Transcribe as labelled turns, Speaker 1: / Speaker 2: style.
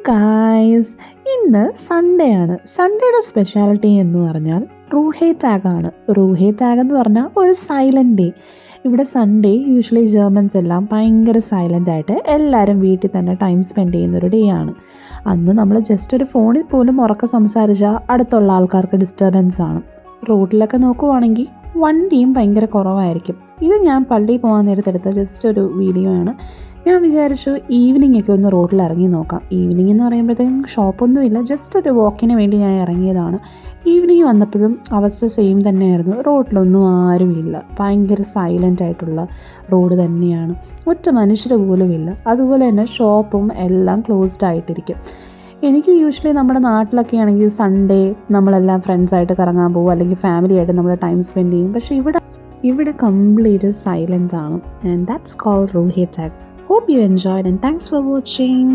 Speaker 1: Guys, ഇന്ന് Sunday ആണ്. സൺഡേയുടെ speciality എന്ന് പറഞ്ഞാൽ റൂഹേ ടാഗാണ്. റൂഹേ ടാഗ് എന്ന് പറഞ്ഞാൽ ഒരു സൈലൻറ്റ് ഡേ. ഇവിടെ സൺഡേ യൂഷ്വലി ജർമ്മൻസ് എല്ലാം ഭയങ്കര സൈലൻ്റ് ആയിട്ട് എല്ലാവരും വീട്ടിൽ തന്നെ ടൈം സ്പെൻഡ് ചെയ്യുന്നൊരു ഡേ ആണ്. അന്ന് നമ്മൾ ജസ്റ്റ് ഒരു ഫോണിൽ പോലും ഉറക്കെ സംസാരിച്ചാൽ അടുത്തുള്ള ആൾക്കാർക്ക് ഡിസ്റ്റർബൻസ് ആണ്. റോഡിലൊക്കെ നോക്കുവാണെങ്കിൽ വണ്ടിയും ഭയങ്കര കുറവായിരിക്കും. ഇത് ഞാൻ പള്ളിയിൽ പോകാൻ നേരത്തെടുത്ത ജസ്റ്റ് ഒരു വീഡിയോ ആണ്. ഞാൻ വിചാരിച്ചു ഈവനിങ് ഒക്കെ ഒന്ന് റോഡിൽ ഇറങ്ങി നോക്കാം. ഈവനിങ് എന്ന് പറയുമ്പോഴത്തേക്കും ഷോപ്പൊന്നുമില്ല, ജസ്റ്റ് ഒരു വാക്കിന് വേണ്ടി ഞാൻ ഇറങ്ങിയതാണ്. ഈവനിങ് വന്നപ്പോഴും അവസ്ഥ സെയിം തന്നെയായിരുന്നു. റോഡിലൊന്നും ആരുമില്ല, ഭയങ്കര സൈലൻ്റ് ആയിട്ടുള്ള റോഡ് തന്നെയാണ്. ഒറ്റ മനുഷ്യർ പോലും ഇല്ല. അതുപോലെ തന്നെ ഷോപ്പും എല്ലാം ക്ലോസ്ഡ് ആയിട്ടിരിക്കും. എനിക്ക് യൂഷ്വലി നമ്മുടെ നാട്ടിലൊക്കെ ആണെങ്കിൽ സൺഡേ നമ്മളെല്ലാം ഫ്രണ്ട്സായിട്ട് കറങ്ങാൻ പോകും, അല്ലെങ്കിൽ ഫാമിലിയായിട്ട് നമ്മൾ ടൈം സ്പെൻഡ് ചെയ്യും. പക്ഷേ ഇവിടെ കംപ്ലീറ്റ് സൈലൻസ് ആണ്. ആൻഡ് ദാറ്റ്സ് കോൾഡ് റൂഹേ tag. Hope you enjoyed and thanks for watching.